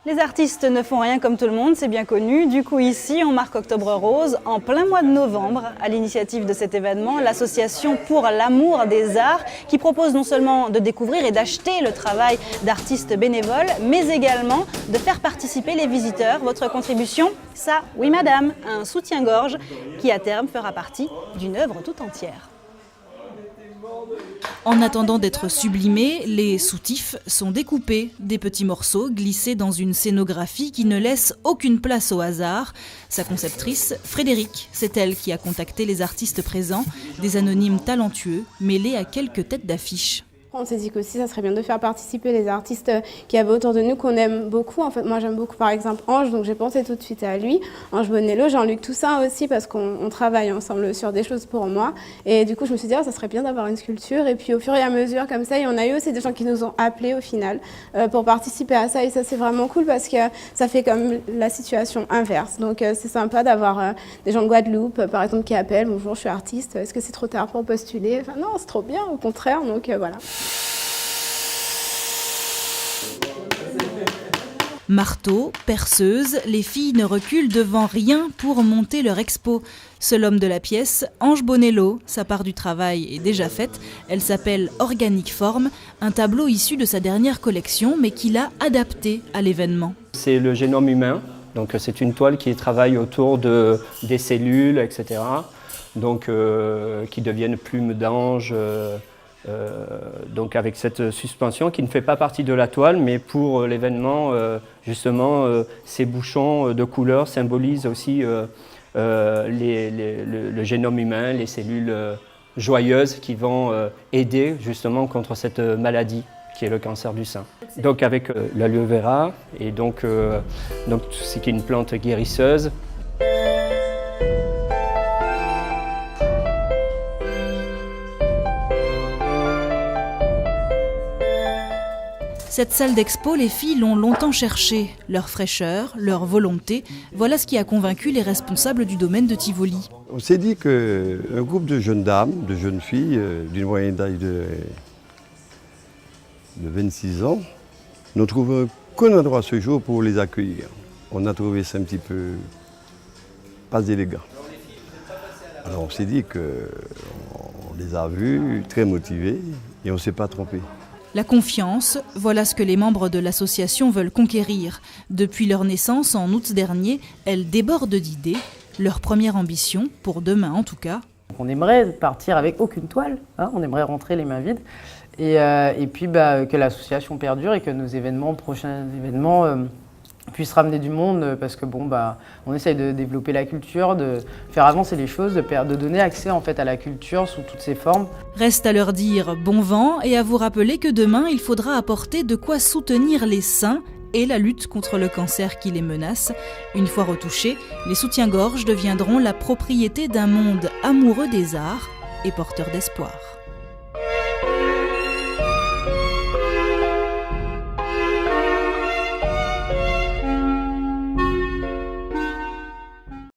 Les artistes ne font rien comme tout le monde, c'est bien connu. Du coup, ici, on marque Octobre Rose en plein mois de novembre. À l'initiative de cet événement, l'association Pour l'amour des arts, qui propose non seulement de découvrir et d'acheter le travail d'artistes bénévoles, mais également de faire participer les visiteurs. Votre contribution, ça, oui madame, un soutien-gorge qui à terme fera partie d'une œuvre tout entière. En attendant d'être sublimés, les soutifs sont découpés, des petits morceaux glissés dans une scénographie qui ne laisse aucune place au hasard. Sa conceptrice, Frédéric, c'est elle qui a contacté les artistes présents, des anonymes talentueux mêlés à quelques têtes d'affiche. On s'est dit qu'aussi ça serait bien de faire participer les artistes qui avaient autour de nous, qu'on aime beaucoup. En fait, moi j'aime beaucoup par exemple Ange, donc j'ai pensé tout de suite à lui. Ange Bonello, Jean-Luc Toussaint aussi, parce qu'on travaille ensemble sur des choses pour moi. Et du coup je me suis dit, ça serait bien d'avoir une sculpture. Et puis au fur et à mesure comme ça, il y en a eu aussi des gens qui nous ont appelés au final pour participer à ça. Et ça c'est vraiment cool parce que ça fait comme la situation inverse. Donc c'est sympa d'avoir des gens de Guadeloupe par exemple qui appellent, bonjour je suis artiste, est-ce que c'est trop tard pour postuler? Enfin non, c'est trop bien, au contraire, donc voilà. Marteau, perceuse, les filles ne reculent devant rien pour monter leur expo. Seul homme de la pièce, Ange Bonello, sa part du travail est déjà faite. Elle s'appelle Organique Forme, un tableau issu de sa dernière collection, mais qu'il a adapté à l'événement. C'est le génome humain, donc c'est une toile qui travaille autour des cellules, etc. Donc qui deviennent plumes d'ange. Donc avec cette suspension qui ne fait pas partie de la toile, mais pour l'événement, justement, ces bouchons de couleurs symbolisent aussi le génome humain, les cellules joyeuses qui vont aider justement contre cette maladie qui est le cancer du sein. Donc avec l'aloe vera, et donc c'est une plante guérisseuse. Cette salle d'expo, les filles l'ont longtemps cherchée. Leur fraîcheur, leur volonté, voilà ce qui a convaincu les responsables du domaine de Tivoli. On s'est dit qu'un groupe de jeunes dames, de jeunes filles, d'une moyenne d'âge de 26 ans, n'ont trouvé qu'un endroit ce jour pour les accueillir. On a trouvé ça un petit peu pas élégant. Alors on s'est dit qu'on les a vus très motivés et on ne s'est pas trompé. La confiance, voilà ce que les membres de l'association veulent conquérir. Depuis leur naissance, en août dernier, elles débordent d'idées. Leur première ambition, pour demain en tout cas. On aimerait partir avec aucune toile, hein, on aimerait rentrer les mains vides. Et puis que l'association perdure et que nos prochains événements puissent ramener du monde, parce que on essaye de développer la culture, de faire avancer les choses, de donner accès en fait à la culture sous toutes ses formes. Reste à leur dire bon vent et à vous rappeler que demain il faudra apporter de quoi soutenir les sains et la lutte contre le cancer qui les menace. Une fois retouchés, les soutiens-gorge deviendront la propriété d'un monde amoureux des arts et porteur d'espoir.